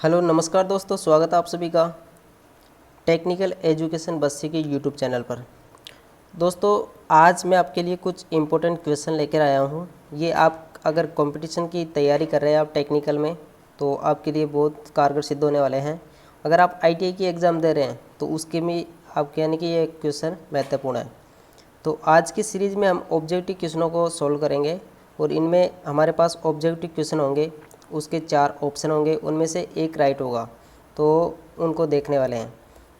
Hello नमस्कार दोस्तों, स्वागत है आप सभी का टेक्निकल एजुकेशन बस्सी के यूट्यूब चैनल पर। दोस्तों, आज मैं आपके लिए कुछ इम्पोर्टेंट क्वेश्चन लेकर आया हूँ। ये आप अगर कंपटीशन की तैयारी कर रहे हैं आप टेक्निकल में, तो आपके लिए बहुत कारगर सिद्ध होने वाले हैं। अगर आप आईटीआई की एग्ज़ाम दे रहे हैं तो उसके में आपके यानी कि ये क्वेश्चन महत्वपूर्ण है। तो आज की सीरीज़ में हम ऑब्जेक्टिव क्वेश्चनों को सॉल्व करेंगे और इनमें हमारे पास ऑब्जेक्टिव क्वेश्चन होंगे, उसके 4 ऑप्शन होंगे, उनमें से एक राइट होगा, तो उनको देखने वाले हैं।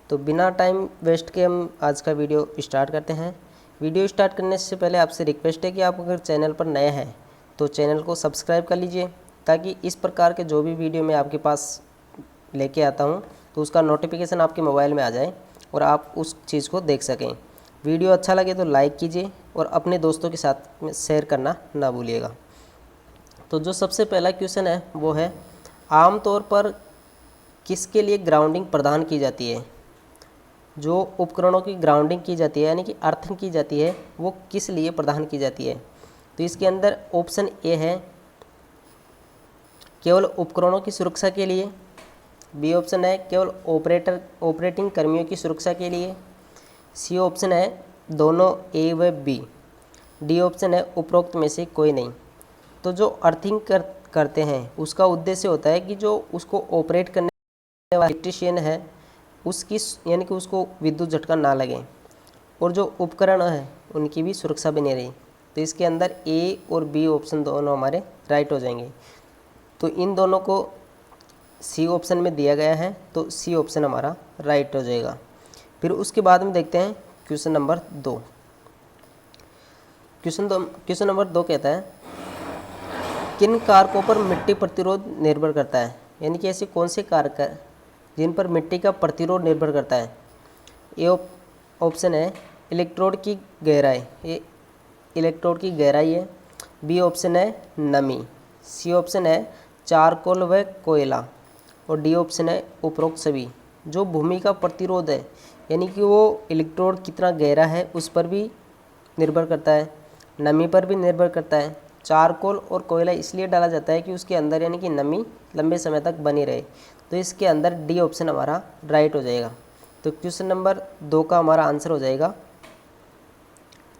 तो बिना टाइम वेस्ट के हम आज का वीडियो स्टार्ट करते हैं। वीडियो स्टार्ट करने से पहले आपसे रिक्वेस्ट है कि आप अगर चैनल पर नए हैं तो चैनल को सब्सक्राइब कर लीजिए, ताकि इस प्रकार के जो भी वीडियो मैं आपके पास लेके आता हूँ तो उसका नोटिफिकेशन आपके मोबाइल में आ जाए और आप उस चीज़ को देख सकें। वीडियो अच्छा लगे तो लाइक कीजिए और अपने दोस्तों के साथ में शेयर करना ना भूलिएगा। तो जो सबसे पहला क्वेश्चन है वो है, आमतौर पर किसके लिए ग्राउंडिंग प्रदान की जाती है? जो उपकरणों की ग्राउंडिंग की जाती है यानी कि अर्थिंग की जाती है, वो किस लिए प्रदान की जाती है? तो इसके अंदर ऑप्शन ए है केवल उपकरणों की सुरक्षा के लिए, बी ऑप्शन है केवल ऑपरेटिंग कर्मियों की सुरक्षा के लिए, सी ऑप्शन है दोनों ए व बी, डी ऑप्शन है उपरोक्त में से कोई नहीं। तो जो अर्थिंग करते हैं उसका उद्देश्य होता है कि जो उसको ऑपरेट करने वाला इलेक्ट्रीशियन है उसकी यानी कि उसको विद्युत झटका ना लगे और जो उपकरण है उनकी भी सुरक्षा बनी रही। तो इसके अंदर ए और बी ऑप्शन दोनों हमारे राइट हो जाएंगे। तो इन दोनों को सी ऑप्शन में दिया गया है, तो सी ऑप्शन हमारा राइट हो जाएगा। फिर उसके बाद में देखते हैं क्वेश्चन नंबर 2। क्वेश्चन नंबर 2 कहता है, किन कारकों पर मिट्टी प्रतिरोध निर्भर करता है? यानी कि ऐसे कौन से कारक है जिन पर मिट्टी का प्रतिरोध निर्भर करता है? ए ऑप्शन है इलेक्ट्रोड की गहराई, ये इलेक्ट्रोड की गहराई है। बी ऑप्शन है नमी, सी ऑप्शन है चारकोल व कोयला, और डी ऑप्शन है उपरोक्त सभी। जो भूमि का प्रतिरोध है यानी कि वो इलेक्ट्रोड कितना गहरा है उस पर भी निर्भर करता है, नमी पर भी निर्भर करता है। चारकोल और कोयला इसलिए डाला जाता है कि उसके अंदर यानी कि नमी लंबे समय तक बनी रहे। तो इसके अंदर डी ऑप्शन हमारा राइट हो जाएगा। तो क्वेश्चन नंबर 2 का हमारा आंसर हो जाएगा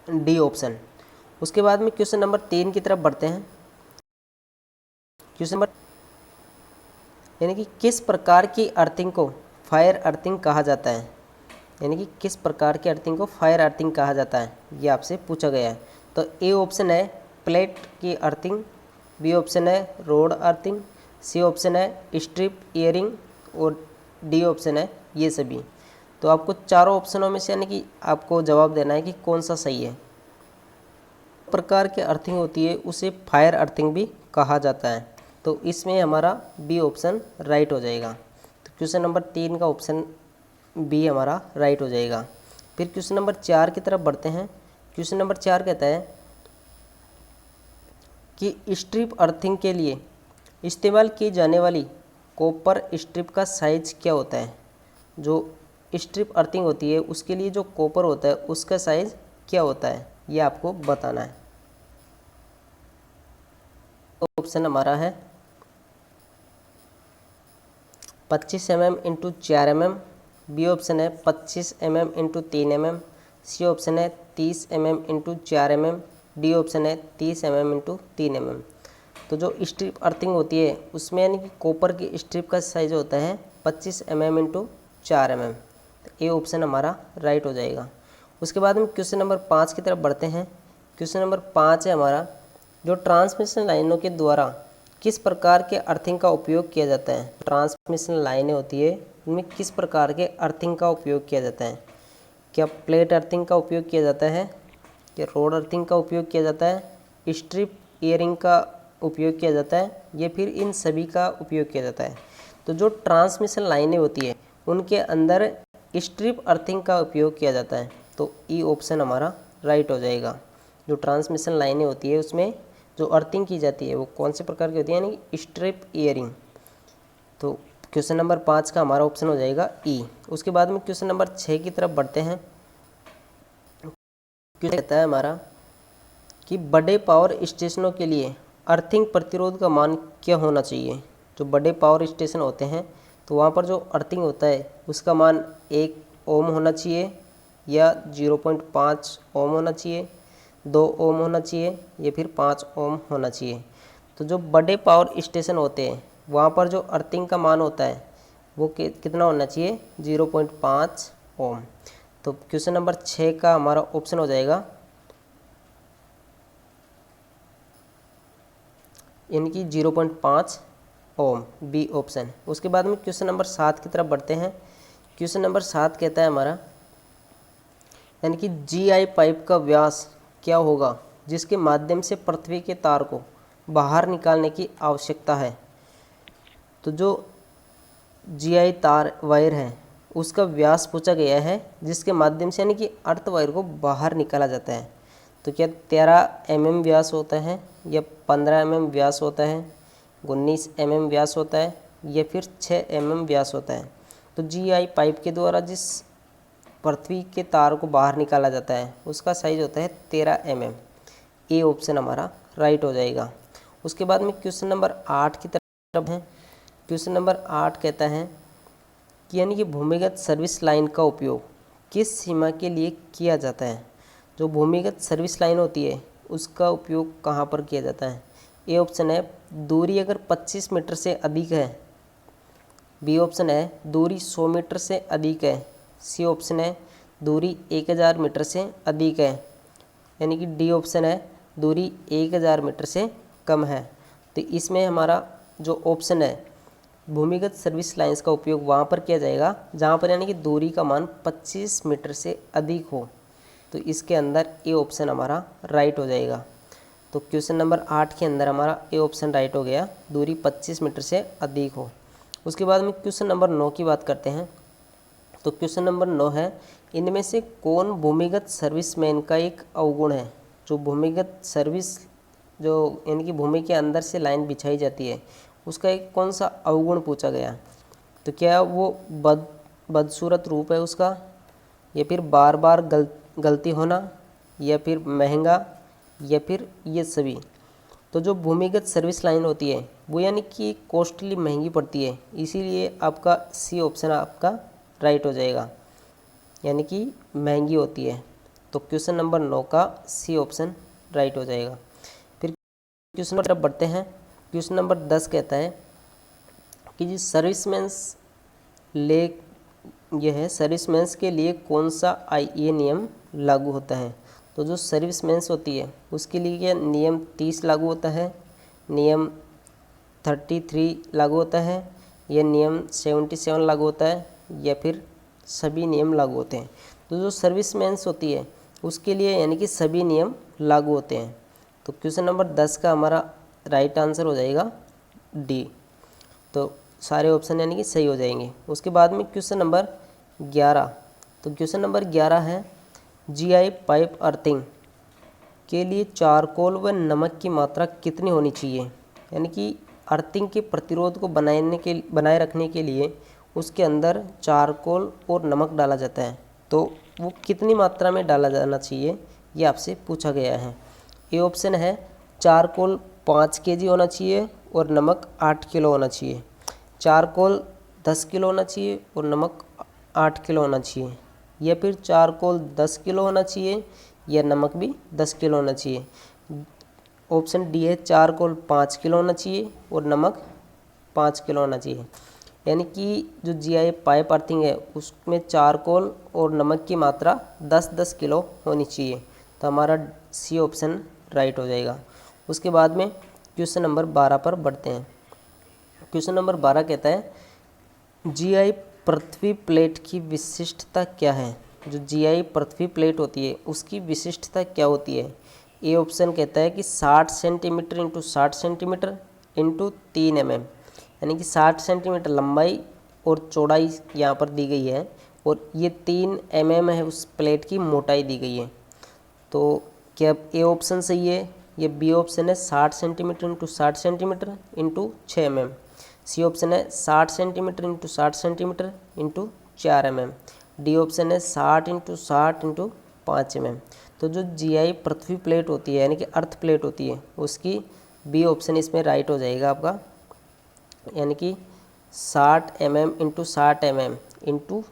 डी ऑप्शन। उसके बाद में क्वेश्चन नंबर 3 की तरफ बढ़ते हैं। क्वेश्चन नंबर यानी कि किस प्रकार की अर्थिंग को फायर अर्थिंग कहा जाता है? यानी कि किस प्रकार की अर्थिंग को फायर अर्थिंग कहा जाता है, ये आपसे पूछा गया है। तो ए ऑप्शन है प्लेट की अर्थिंग, बी ऑप्शन है रोड अर्थिंग, सी ऑप्शन है स्ट्रिप ईयरिंग, और डी ऑप्शन है ये सभी। तो आपको चारों ऑप्शनों में से यानी कि आपको जवाब देना है कि कौन सा सही है। प्रकार की अर्थिंग होती है उसे फायर अर्थिंग भी कहा जाता है। तो इसमें हमारा बी ऑप्शन राइट हो जाएगा। तो क्वेश्चन नंबर 3 का ऑप्शन बी हमारा राइट हो जाएगा। फिर क्वेश्चन नंबर 4 की तरफ बढ़ते हैं। क्वेश्चन नंबर 4 कहता है कि स्ट्रिप अर्थिंग के लिए इस्तेमाल की जाने वाली कॉपर स्ट्रिप का साइज क्या होता है? जो स्ट्रिप अर्थिंग होती है उसके लिए जो कॉपर होता है उसका साइज क्या होता है, ये आपको बताना है। तो ऑप्शन हमारा है 25 mm into 4 mm, B option है 25 mm into 3 mm, C option है 30 mm into 4 mm, D option है 30 mm इंटू 3 mm। तो जो स्ट्रिप अर्थिंग होती है उसमें यानी कि कॉपर की स्ट्रिप का साइज होता है 25 mm इंटू 4 mm। तो ए ऑप्शन हमारा राइट हो जाएगा। उसके बाद हम क्वेश्चन नंबर 5 की तरफ बढ़ते हैं। क्वेश्चन नंबर 5 है हमारा, जो ट्रांसमिशन लाइनों के द्वारा किस प्रकार के अर्थिंग का उपयोग किया जाता है? ट्रांसमिशन लाइनें होती है उनमें किस प्रकार के अर्थिंग का उपयोग किया जाता है? क्या प्लेट अर्थिंग का उपयोग किया जाता है, क्या रोड अर्थिंग का उपयोग किया जाता है, स्ट्रिप ईयरिंग का उपयोग किया जाता है, या फिर इन सभी का उपयोग किया जाता है? तो जो ट्रांसमिशन लाइनें होती है उनके अंदर स्ट्रिप अर्थिंग का उपयोग किया जाता है। तो ई ऑप्शन हमारा राइट हो जाएगा। जो ट्रांसमिशन लाइनें होती है उसमें जो अर्थिंग की जाती है वो कौन से प्रकार की होती है, यानी स्ट्रिप ईयरिंग। तो क्वेश्चन नंबर 5 का हमारा ऑप्शन हो जाएगा ई। उसके बाद में क्वेश्चन नंबर 6 की तरफ बढ़ते हैं। क्वेश्चन कहता है हमारा कि बड़े पावर स्टेशनों के लिए अर्थिंग प्रतिरोध का मान क्या होना चाहिए? जो बड़े पावर स्टेशन होते हैं तो वहाँ पर जो अर्थिंग होता है उसका मान 1 ओम होना चाहिए या 0.5 ओम होना चाहिए, 2 ओम होना चाहिए या फिर 5 ओम होना चाहिए। तो जो बड़े पावर स्टेशन होते हैं वहाँ पर जो अर्थिंग का मान होता है वो कितना होना चाहिए, 0.5 ओम। तो क्वेश्चन नंबर 6 का हमारा ऑप्शन हो जाएगा इनकी 0.5 ओम, बी ऑप्शन। उसके बाद में क्वेश्चन नंबर 7 की तरफ बढ़ते हैं। क्वेश्चन नंबर 7 कहता है हमारा यानी कि जीआई पाइप का व्यास क्या होगा जिसके माध्यम से पृथ्वी के तार को बाहर निकालने की आवश्यकता है। तो जो जीआई तार वायर है उसका व्यास पूछा गया है जिसके माध्यम से यानी कि अर्थ वायर को बाहर निकाला जाता है। तो क्या 13 mm व्यास होता है या 15 mm व्यास होता है, 19 mm व्यास होता है या फिर 6 mm व्यास होता है। तो जीआई पाइप के द्वारा जिस पृथ्वी के तार को बाहर निकाला जाता है उसका साइज होता है 13 mm। ए ऑप्शन हमारा राइट हो जाएगा। उसके बाद में क्वेश्चन नंबर 8 की तरफ है। क्वेश्चन नंबर 8 कहता है कि यानी कि भूमिगत सर्विस लाइन का उपयोग किस सीमा के लिए किया जाता है। जो भूमिगत सर्विस लाइन होती है उसका उपयोग कहाँ पर किया जाता है। ए ऑप्शन है दूरी अगर 25 मीटर से अधिक है, बी ऑप्शन है दूरी 100 मीटर से अधिक है, सी ऑप्शन है दूरी 1000 मीटर से अधिक है, यानी कि डी ऑप्शन है दूरी 1000 मीटर से कम है। तो इसमें हमारा जो ऑप्शन है भूमिगत सर्विस लाइंस का उपयोग वहाँ पर किया जाएगा जहाँ पर यानी कि दूरी का मान 25 मीटर से अधिक हो। तो इसके अंदर ए ऑप्शन हमारा राइट हो जाएगा। तो क्वेश्चन नंबर 8 के अंदर हमारा ए ऑप्शन राइट हो गया, दूरी 25 मीटर से अधिक हो। उसके बाद में क्वेश्चन नंबर 9 की बात करते हैं। तो क्वेश्चन नंबर 9 है इनमें से कौन भूमिगत सर्विसमैन का एक अवगुण है। जो भूमिगत सर्विस जो यानी कि भूमि के अंदर से लाइन बिछाई जाती है उसका एक कौन सा अवगुण पूछा गया। तो क्या वो बदसूरत रूप है उसका, या फिर बार बार गलती होना, या फिर महंगा, या फिर ये सभी। तो जो भूमिगत सर्विस लाइन होती है वो यानी कि कॉस्टली महंगी पड़ती है, इसीलिए आपका सी ऑप्शन आपका राइट हो जाएगा, यानी कि महंगी होती है। तो क्वेश्चन नंबर 9 का सी ऑप्शन राइट हो जाएगा। फिर क्वेश्चन नंबर तरफ बढ़ते हैं। क्वेश्चन नंबर 10 कहता है कि जी सर्विसमैन्स सर्विसमैन्स के लिए कौन सा आईए नियम लागू होता है। तो जो सर्विसमैन्स होती है उसके लिए क्या नियम 30 लागू होता है, नियम 33 लागू होता है, या नियम 77 लागू होता है, या फिर सभी नियम लागू होते हैं। तो जो सर्विसमैन्स होती है उसके लिए यानी कि सभी नियम लागू होते हैं। तो क्वेश्चन नंबर 10 का हमारा राइट आंसर हो जाएगा डी। तो सारे ऑप्शन यानी कि सही हो जाएंगे। उसके बाद में क्वेश्चन नंबर 11। तो क्वेश्चन नंबर 11 है जीआई पाइप अर्थिंग के लिए चारकोल व नमक की मात्रा कितनी होनी चाहिए। यानी कि अर्थिंग के प्रतिरोध को बनाए रखने के लिए उसके अंदर चारकोल और नमक डाला जाता है, तो वो कितनी मात्रा में डाला जाना चाहिए ये आपसे पूछा गया है। ए ऑप्शन है चारकोल 5 kg होना चाहिए और नमक 8 किलो होना चाहिए, चारकोल 10 किलो होना चाहिए और नमक 8 किलो होना चाहिए, या फिर चारकोल 10 किलो होना चाहिए या नमक भी 10 किलो होना चाहिए। ऑप्शन डी है चारकोल 5 किलो होना चाहिए और नमक 5 किलो होना चाहिए। यानी कि जो जीआई पाइप अर्थिंग है उसमें चारकोल और नमक की मात्रा 10-10 किलो होनी चाहिए। तो हमारा सी ऑप्शन राइट हो जाएगा। उसके बाद में क्वेश्चन नंबर 12 पर बढ़ते हैं। क्वेश्चन नंबर 12 कहता है जीआई पृथ्वी प्लेट की विशिष्टता क्या है। जो जीआई पृथ्वी प्लेट होती है उसकी विशिष्टता क्या होती है। ए ऑप्शन कहता है कि 60 centimetre into 60 centimetre into 3 mm, यानी कि 60 सेंटीमीटर लंबाई और चौड़ाई यहाँ पर दी गई है और ये 3 mm है उस प्लेट की मोटाई दी गई है। तो क्या ए ऑप्शन सही है, ये बी ऑप्शन है 60 centimetre into 60 centimetre into 6 mm, C option है 60 centimetre into 60 centimetre into 4 mm, D option है 60 इंटू 60 इंटू 5 mm। तो जो जीआई पृथ्वी प्लेट होती है यानी कि अर्थ प्लेट होती है उसकी बी ऑप्शन इसमें राइट हो जाएगा आपका। यानी कि 60 mm into 60 mm into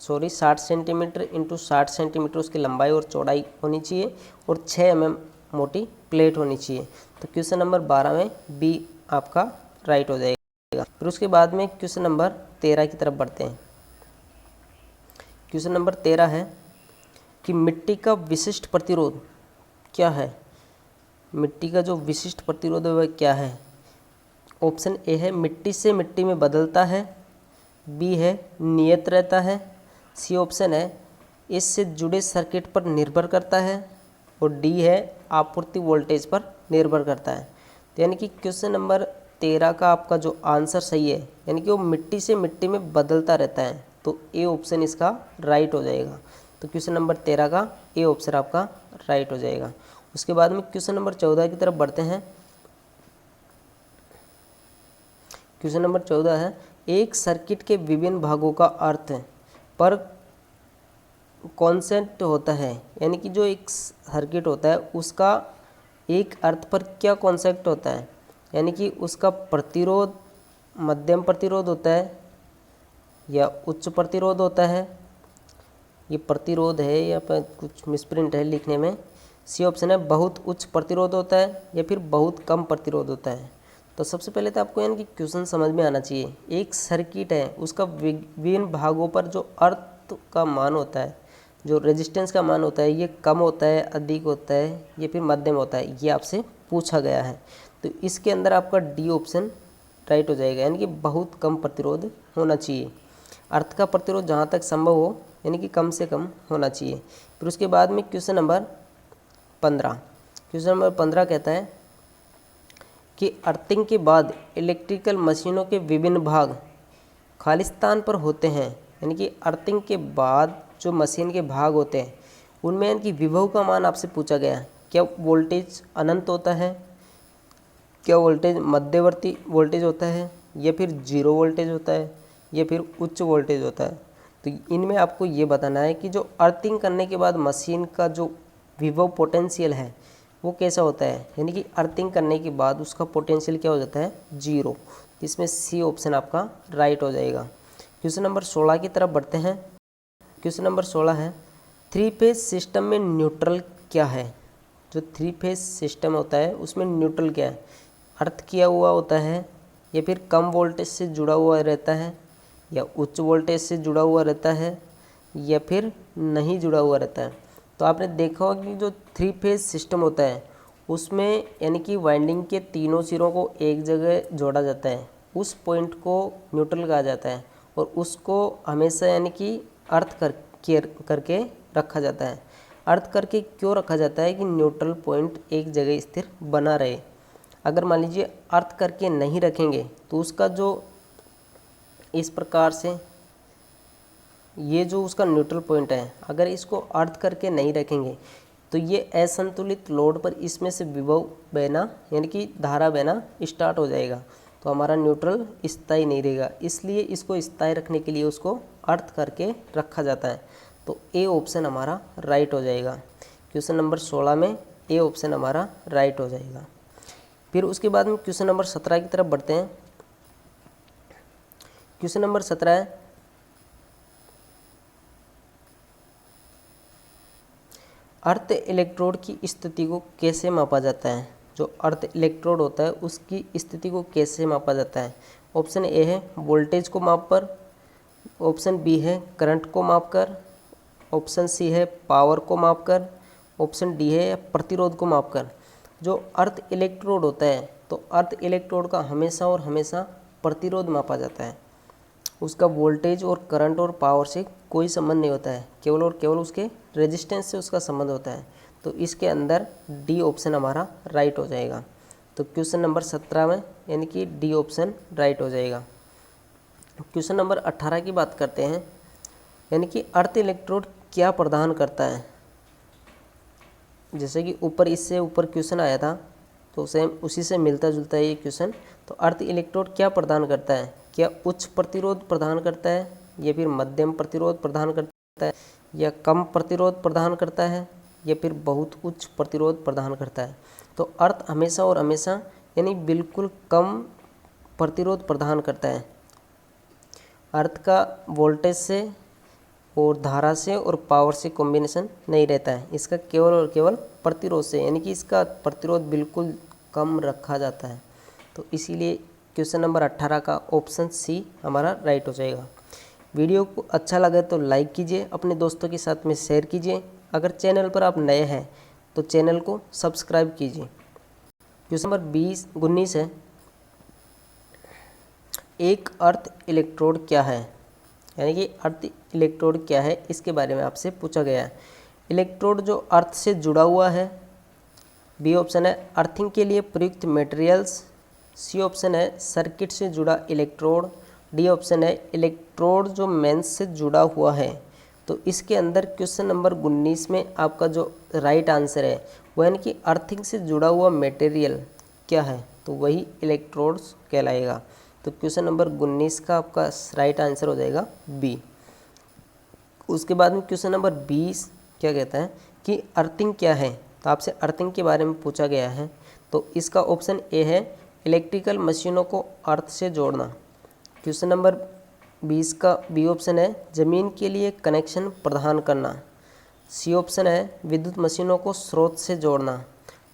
60 centimetre into 60 centimetre उसकी लंबाई और चौड़ाई होनी चाहिए और 6 mm मोटी प्लेट होनी चाहिए। तो क्वेश्चन नंबर 12 में बी आपका राइट हो जाएगा। फिर उसके बाद में क्वेश्चन नंबर 13 की तरफ बढ़ते हैं। क्वेश्चन नंबर 13 है कि मिट्टी का विशिष्ट प्रतिरोध क्या है। मिट्टी का जो विशिष्ट प्रतिरोध है वह क्या है। ऑप्शन ए है मिट्टी से मिट्टी में बदलता है, बी है नियत रहता है, सी ऑप्शन है इससे जुड़े सर्किट पर निर्भर करता है और डी है आपूर्ति वोल्टेज पर निर्भर करता है। तो यानी कि क्वेश्चन नंबर 13 का आपका जो आंसर सही है यानी कि वो मिट्टी से मिट्टी में बदलता रहता है, तो ए ऑप्शन इसका राइट हो जाएगा। तो क्वेश्चन नंबर 13 का ए ऑप्शन आपका राइट हो जाएगा। उसके बाद में क्वेश्चन नंबर 14 की तरफ बढ़ते हैं। क्वेश्चन नंबर 14 है एक सर्किट के विभिन्न भागों का अर्थ पर कॉन्सेप्ट होता है, यानी कि जो एक सर्किट होता है उसका एक अर्थ पर क्या कॉन्सेप्ट होता है, यानी कि उसका प्रतिरोध मध्यम प्रतिरोध होता है या उच्च प्रतिरोध होता है। ये प्रतिरोध है या पर कुछ मिसप्रिंट है लिखने में। सी ऑप्शन है बहुत उच्च प्रतिरोध होता है या फिर बहुत कम प्रतिरोध होता है। तो सबसे पहले तो आपको यानी कि क्वेश्चन समझ में आना चाहिए। एक सर्किट है उसका विभिन्न भागों पर जो अर्थ का मान होता है, जो रेजिस्टेंस का मान होता है, ये कम होता है, अधिक होता है या फिर मध्यम होता है, ये आपसे पूछा गया है। तो इसके अंदर आपका डी ऑप्शन राइट हो जाएगा, यानी कि बहुत कम प्रतिरोध होना चाहिए। अर्थ का प्रतिरोध जहाँ तक संभव हो यानी कि कम से कम होना चाहिए। फिर उसके बाद में क्वेश्चन नंबर 15 कहता है कि अर्थिंग के बाद इलेक्ट्रिकल मशीनों के विभिन्न भाग खाली स्थान पर होते हैं, यानी कि अर्थिंग के बाद जो मशीन के भाग होते हैं उनमें यानी कि विभव का मान आपसे पूछा गया है। क्या वोल्टेज अनंत होता है, क्या वोल्टेज मध्यवर्ती वोल्टेज होता है या फिर जीरो वोल्टेज होता है या फिर उच्च वोल्टेज होता है। तो इनमें आपको ये बताना है कि जो अर्थिंग करने के बाद मशीन का जो विभव पोटेंशियल है वो कैसा होता है, यानी कि अर्थिंग करने के बाद उसका पोटेंशियल क्या हो जाता है, जीरो। इसमें सी ऑप्शन आपका राइट हो जाएगा। क्वेश्चन नंबर 16 की तरफ बढ़ते हैं। क्वेश्चन नंबर 16 है 3 फेज सिस्टम में न्यूट्रल क्या है। जो 3 फेज सिस्टम होता है उसमें न्यूट्रल क्या है, अर्थ किया हुआ होता है या फिर कम वोल्टेज से जुड़ा हुआ रहता है या उच्च वोल्टेज से जुड़ा हुआ रहता है या फिर नहीं जुड़ा हुआ रहता है। तो आपने देखा होगा कि जो 3 फेज सिस्टम होता है उसमें यानी कि वाइंडिंग के तीनों सिरों को एक जगह जोड़ा जाता है, उस पॉइंट को न्यूट्रल कहा जाता है और उसको हमेशा यानी कि अर्थ करके रखा जाता है। अर्थ करके क्यों रखा जाता है कि न्यूट्रल पॉइंट एक जगह स्थिर बना रहे। अगर मान लीजिए अर्थ करके नहीं रखेंगे तो उसका जो इस प्रकार से ये जो उसका न्यूट्रल पॉइंट है, अगर इसको अर्थ करके नहीं रखेंगे तो ये असंतुलित लोड पर इसमें से विभव बहना यानी कि धारा बहना स्टार्ट हो जाएगा, तो हमारा न्यूट्रल स्थायी नहीं रहेगा। इसलिए इसको स्थायी रखने के लिए उसको अर्थ करके रखा जाता है। तो ए ऑप्शन हमारा राइट हो जाएगा। क्वेश्चन नंबर 16 में ए ऑप्शन हमारा राइट हो जाएगा। फिर उसके बाद में क्वेश्चन नंबर 17 की तरफ बढ़ते हैं। क्वेश्चन नंबर 17 है अर्थ इलेक्ट्रोड की स्थिति को कैसे मापा जाता है। जो अर्थ इलेक्ट्रोड होता है उसकी स्थिति को कैसे मापा जाता है। ऑप्शन ए है वोल्टेज को माप कर, ऑप्शन बी है करंट को माप कर, ऑप्शन सी है पावर को माप कर, ऑप्शन डी है प्रतिरोध को माप कर। जो अर्थ इलेक्ट्रोड होता है तो अर्थ इलेक्ट्रोड का हमेशा और हमेशा प्रतिरोध मापा जाता है, उसका वोल्टेज और करंट और पावर से कोई संबंध नहीं होता है, केवल और केवल उसके रेजिस्टेंस से उसका संबंध होता है। तो इसके अंदर डी ऑप्शन हमारा राइट हो जाएगा। तो क्वेश्चन नंबर 17 में यानी कि डी ऑप्शन राइट हो जाएगा। क्वेश्चन नंबर 18 की बात करते हैं, यानी कि अर्थ इलेक्ट्रोड क्या प्रदान करता है। जैसे कि ऊपर इससे ऊपर क्वेश्चन आया था तो सेम उसी से मिलता जुलता है ये क्वेश्चन। तो अर्थ इलेक्ट्रोड क्या प्रदान करता है, क्या उच्च प्रतिरोध प्रदान करता है या फिर मध्यम प्रतिरोध प्रदान करता है या कम प्रतिरोध प्रदान करता है या फिर बहुत उच्च प्रतिरोध प्रदान करता है। तो अर्थ हमेशा और हमेशा यानी बिल्कुल कम प्रतिरोध प्रदान करता है। अर्थ का वोल्टेज से और धारा से और पावर से कॉम्बिनेशन नहीं रहता है, इसका केवल और केवल प्रतिरोध से, यानी कि इसका प्रतिरोध बिल्कुल कम रखा जाता है। तो इसीलिए क्वेश्चन नंबर 18 का ऑप्शन सी हमारा राइट हो जाएगा। वीडियो को अच्छा लगे तो लाइक कीजिए, अपने दोस्तों के साथ में शेयर कीजिए। अगर चैनल पर आप नए हैं तो चैनल को सब्सक्राइब कीजिए। क्वेश्चन नंबर 19 है, एक अर्थ इलेक्ट्रोड क्या है, यानी कि अर्थ इलेक्ट्रोड क्या है इसके बारे में आपसे पूछा गया है। इलेक्ट्रोड जो अर्थ से जुड़ा हुआ है, बी ऑप्शन है अर्थिंग के लिए प्रयुक्त मटेरियल्स, सी ऑप्शन है सर्किट से जुड़ा इलेक्ट्रोड, डी ऑप्शन है इलेक्ट्रोड जो मेंस से जुड़ा हुआ है। तो इसके अंदर क्वेश्चन नंबर 19 में आपका जो राइट आंसर है वो यानी कि अर्थिंग से जुड़ा हुआ मटेरियल क्या है, तो वही इलेक्ट्रोड्स कहलाएगा। तो क्वेश्चन नंबर 19 का आपका राइट आंसर हो जाएगा बी। उसके बाद में क्वेश्चन नंबर 20 क्या कहता है कि अर्थिंग क्या है, तो आपसे अर्थिंग के बारे में पूछा गया है। तो इसका ऑप्शन ए है इलेक्ट्रिकल मशीनों को अर्थ से जोड़ना। क्वेश्चन नंबर 20 का बी ऑप्शन है ज़मीन के लिए कनेक्शन प्रदान करना। सी ऑप्शन है विद्युत मशीनों को स्रोत से जोड़ना।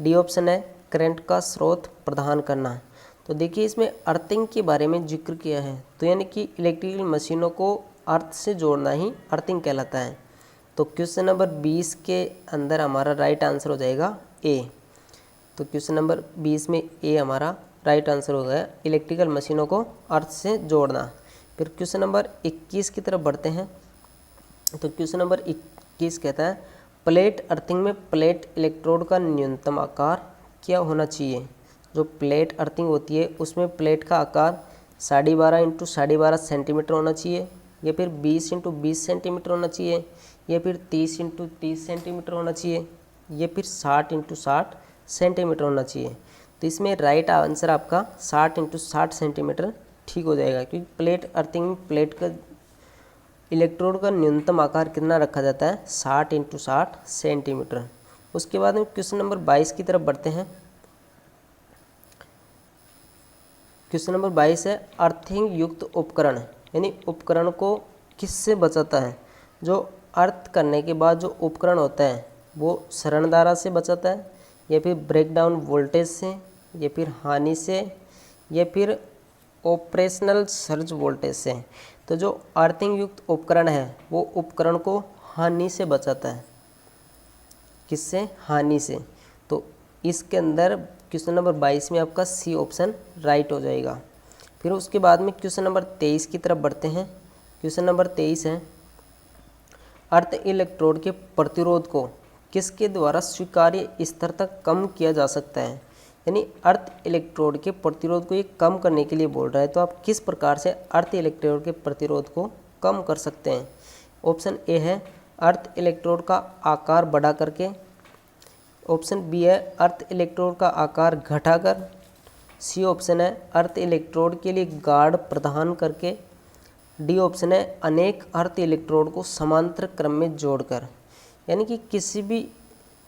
डी ऑप्शन है करंट का स्रोत प्रदान करना। तो देखिए इसमें अर्थिंग के बारे में जिक्र किया है, तो यानी कि इलेक्ट्रिकल मशीनों को अर्थ से जोड़ना ही अर्थिंग कहलाता है। तो क्वेश्चन नंबर 20 के अंदर हमारा राइट आंसर हो जाएगा ए। तो क्वेश्चन नंबर 20 में ए हमारा राइट आंसर हो गया, इलेक्ट्रिकल मशीनों को अर्थ से जोड़ना। फिर क्वेश्चन नंबर 21 की तरफ बढ़ते हैं। तो क्वेश्चन नंबर 21 कहता है प्लेट अर्थिंग में प्लेट इलेक्ट्रोड का न्यूनतम आकार क्या होना चाहिए। जो प्लेट अर्थिंग होती है उसमें प्लेट का आकार 12.5 इंटू 12.5 सेंटीमीटर होना चाहिए, या फिर 20 इंटू 20 सेंटीमीटर होना चाहिए, या फिर 30 इंटू 30 सेंटीमीटर होना चाहिए, या फिर 60 इंटू 60 सेंटीमीटर होना चाहिए। तो इसमें राइट आंसर आपका 60 इंटू 60 सेंटीमीटर ठीक हो जाएगा, क्योंकि प्लेट अर्थिंग में प्लेट का इलेक्ट्रोड का न्यूनतम आकार कितना रखा जाता है 60 इंटू 60 सेंटीमीटर। उसके बाद में क्वेश्चन नंबर 22 की तरफ बढ़ते हैं। क्वेश्चन नंबर 22 है अर्थिंग युक्त उपकरण, यानी उपकरण को किससे बचाता है। जो अर्थ करने के बाद जो उपकरण होता है वो सरण धारा से बचाता है, या फिर ब्रेकडाउन वोल्टेज से, या फिर हानि से, या फिर ऑपरेशनल सर्ज वोल्टेज से। तो जो अर्थिंग युक्त उपकरण है वो उपकरण को हानि से बचाता है। किससे? हानि से। तो इसके अंदर क्वेश्चन नंबर 22 में आपका सी ऑप्शन राइट हो जाएगा। फिर उसके बाद में क्वेश्चन नंबर 23 की तरफ बढ़ते हैं। क्वेश्चन नंबर 23 है अर्थ इलेक्ट्रोड के प्रतिरोध को किसके द्वारा स्वीकार्य स्तर तक कम किया जा सकता है। यानी अर्थ इलेक्ट्रोड के प्रतिरोध को ये कम करने के लिए बोल रहा है, तो आप किस प्रकार से अर्थ इलेक्ट्रोड के प्रतिरोध को कम कर सकते हैं। ऑप्शन ए है अर्थ इलेक्ट्रोड का आकार बढ़ा करके। ऑप्शन बी है अर्थ इलेक्ट्रोड का आकार घटाकर। सी ऑप्शन है अर्थ इलेक्ट्रोड के लिए गार्ड प्रदान करके। डी ऑप्शन है अनेक अर्थ इलेक्ट्रोड को समांतर क्रम में जोड़कर। यानी कि किसी भी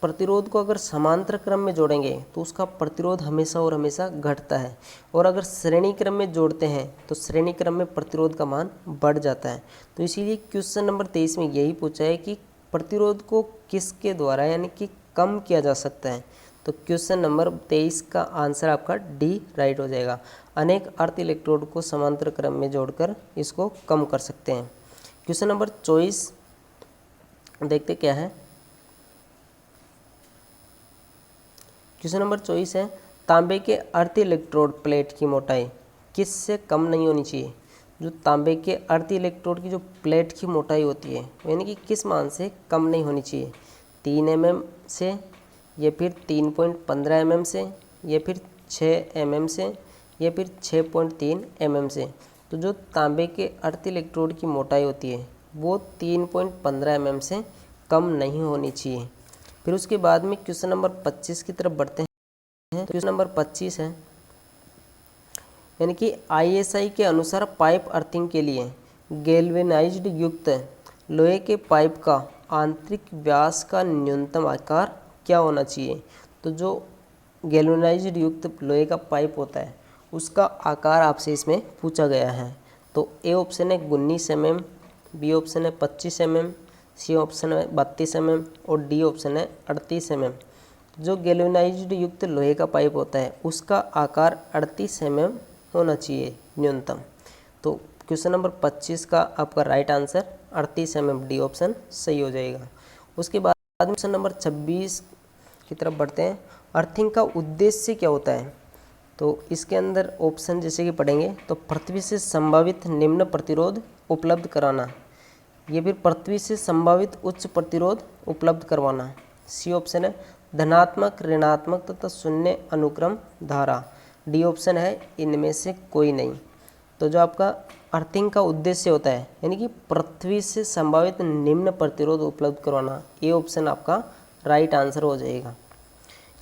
प्रतिरोध को अगर समांतर क्रम में जोड़ेंगे तो उसका प्रतिरोध हमेशा और हमेशा घटता है, और अगर श्रेणी क्रम में जोड़ते हैं तो श्रेणी क्रम में प्रतिरोध का मान बढ़ जाता है। तो इसीलिए क्वेश्चन नंबर 23 में यही पूछा है कि प्रतिरोध को किसके द्वारा यानी कि कम किया जा सकता है। तो क्वेश्चन नंबर 23 का आंसर आपका डी राइट हो जाएगा। अनेक अर्थ इलेक्ट्रोड को समांतर क्रम में जोड़कर इसको कम कर सकते हैं। क्वेश्चन नंबर 24 देखते क्या है। क्वेश्चन नंबर 24 है तांबे के अर्थ इलेक्ट्रोड प्लेट की मोटाई किससे कम नहीं होनी चाहिए। जो तांबे के अर्थ इलेक्ट्रोड की जो प्लेट की मोटाई होती है यानी कि किस मान से कम नहीं होनी चाहिए, 3 mm से, या फिर 3.15 mm से, या फिर 6 mm से, या फिर 6.3 mm से। तो जो तांबे के अर्थ इलेक्ट्रोड की मोटाई होती है वो 3.15 mm से कम नहीं होनी चाहिए। फिर उसके बाद में क्वेश्चन नंबर 25 की तरफ बढ़ते हैं। तो क्वेश्चन नंबर 25 है यानी कि ISI के अनुसार पाइप अर्थिंग के लिए गैल्वेनाइज्ड युक्त लोहे के पाइप का आंतरिक व्यास का न्यूनतम आकार क्या होना चाहिए। तो जो गैल्वेनाइज्ड युक्त लोहे का पाइप होता है उसका आकार आपसे इसमें पूछा गया है। तो ए ऑप्शन है 19 mm, बी ऑप्शन है 25 mm, सी ऑप्शन है 32 mm और डी ऑप्शन है 38 mm। जो गैल्वेनाइज्ड युक्त लोहे का पाइप होता है उसका आकार 38 mm होना चाहिए न्यूनतम। तो क्वेश्चन नंबर 25 का आपका right answer 38 mm, D option सही हो जाएगा। उसके बाद क्वेश्चन नंबर 26 की तरफ बढ़ते हैं। अर्थिंग का उद्देश्य क्या होता है? तो इसके अंदर ऑप्शन जैसे कि पढ़ेंगे तो पृथ्वी से संभावित निम्न प्रतिरोध उपलब्ध कराना, ये फिर पृथ्वी से संभावित उच्च प्रतिरोध उपलब्ध करवाना। सी ऑप्शन है धनात्मक, ऋणात्मक तथा शून्य अनुक्रम धारा। डी ऑप्शन है इनमें से कोई नहीं। तो जो आपका अर्थिंग का उद्देश्य होता है यानी कि पृथ्वी से संभावित निम्न प्रतिरोध उपलब्ध करवाना, ए ऑप्शन आपका राइट आंसर हो जाएगा।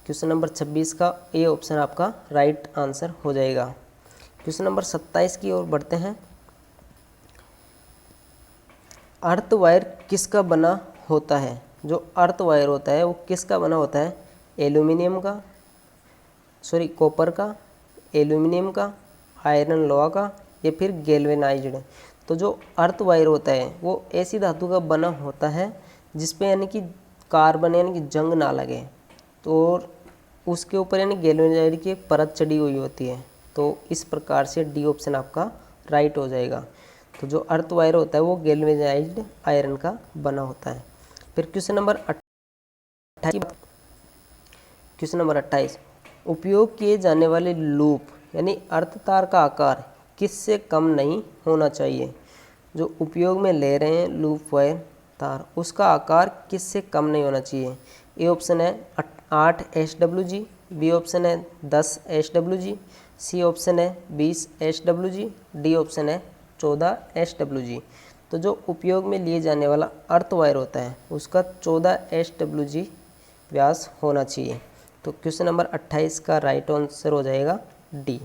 क्वेश्चन नंबर 26 का ए ऑप्शन आपका राइट आंसर हो जाएगा। क्वेश्चन नंबर 27 की ओर बढ़ते हैं। अर्थ वायर किसका बना होता है? जो अर्थ वायर होता है वो किसका बना होता है? एल्यूमिनियम का, कॉपर का, एल्यूमिनियम का, आयरन लोहा का या फिर गैल्वेनाइज्ड। तो जो अर्थ वायर होता है वो ऐसी धातु का बना होता है जिसपे यानी कि कार्बन यानी कि जंग ना लगे, तो उसके ऊपर यानी गैल्वेनाइज्ड की एक परत चढ़ी हुई होती है। तो इस प्रकार से डी ऑप्शन आपका राइट हो जाएगा। तो जो अर्थ वायर होता है वो गैल्वेनाइज्ड आयरन का बना होता है। फिर क्वेश्चन नंबर 28, उपयोग किए जाने वाले लूप यानी अर्थ तार का आकार किससे कम नहीं होना चाहिए? जो उपयोग में ले रहे हैं लूप वायर तार, उसका आकार किससे कम नहीं होना चाहिए? ए ऑप्शन है 8 SWG, बी ऑप्शन है 10 SWG, सी ऑप्शन है 20 SWG, डी ऑप्शन है 14 SWG। तो जो उपयोग में लिए जाने वाला अर्थ वायर होता है उसका 14 SWG व्यास होना चाहिए। तो क्वेश्चन नंबर 28 का राइट आंसर हो जाएगा डी।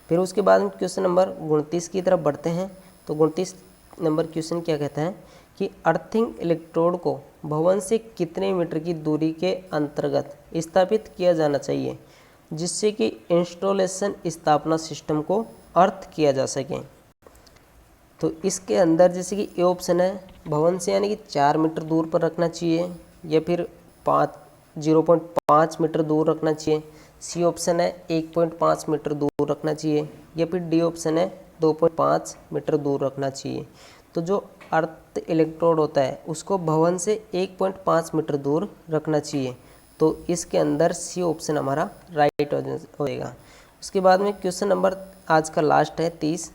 फिर उसके बाद हम क्वेश्चन नंबर 29 की तरफ बढ़ते हैं। तो 29 नंबर क्वेश्चन क्या कहता है कि अर्थिंग इलेक्ट्रोड को भवन से कितने मीटर की दूरी के अंतर्गत स्थापित किया जाना चाहिए जिससे कि इंस्टॉलेशन स्थापना सिस्टम को अर्थ किया जा सके? तो इसके अंदर जैसे कि ए ऑप्शन है भवन से यानी कि 4 मीटर दूर पर रखना चाहिए या फिर 0.5 मीटर दूर रखना चाहिए। सी ऑप्शन है 1.5 मीटर दूर रखना चाहिए या फिर डी ऑप्शन है 2.5 मीटर दूर रखना चाहिए। तो जो अर्थ इलेक्ट्रोड होता है उसको भवन से 1.5 मीटर दूर रखना चाहिए। तो इसके अंदर सी ऑप्शन हमारा राइट हो जाएगा। उसके बाद में क्वेश्चन नंबर आज का लास्ट है 30,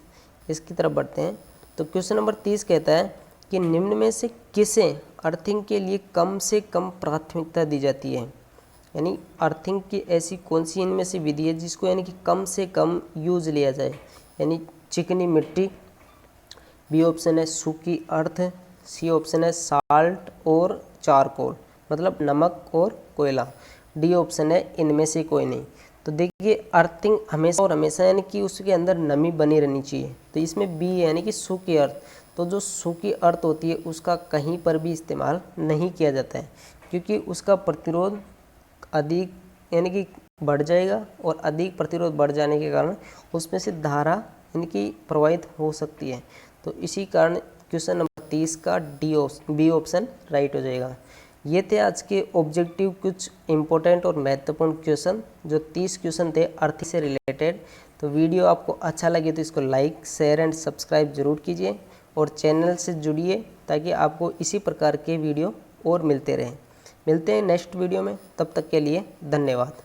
इसकी तरफ बढ़ते हैं। तो क्वेश्चन नंबर 30 कहता है कि निम्न में से किसे अर्थिंग के लिए कम से कम प्राथमिकता दी जाती है? यानी अर्थिंग की ऐसी कौन सी इनमें से विधि है जिसको यानी कि कम से कम यूज लिया जाए? यानी चिकनी मिट्टी, बी ऑप्शन है सूखी अर्थ, सी ऑप्शन है साल्ट और चारकोल मतलब नमक और कोयला, डी ऑप्शन है इनमें से कोई नहीं। तो देखिए अर्थिंग हमेशा और हमेशा यानी कि उसके अंदर नमी बनी रहनी चाहिए। तो इसमें बी यानी कि सूखी अर्थ। तो जो सूखी अर्थ होती है उसका कहीं पर भी इस्तेमाल नहीं किया जाता है क्योंकि उसका प्रतिरोध अधिक यानी कि बढ़ जाएगा और अधिक प्रतिरोध बढ़ जाने के कारण उसमें से धारा यानी कि प्रवाहित हो सकती है। तो इसी कारण क्वेश्चन नंबर 30 का बी ऑप्शन राइट हो जाएगा। ये थे आज के ऑब्जेक्टिव कुछ इम्पोर्टेंट और महत्वपूर्ण क्वेश्चन, जो 30 क्वेश्चन थे अर्थ से रिलेटेड। तो वीडियो आपको अच्छा लगे तो इसको लाइक, शेयर एंड सब्सक्राइब जरूर कीजिए और चैनल से जुड़िए ताकि आपको इसी प्रकार के वीडियो और मिलते रहें। मिलते हैं नेक्स्ट वीडियो में, तब तक के लिए धन्यवाद।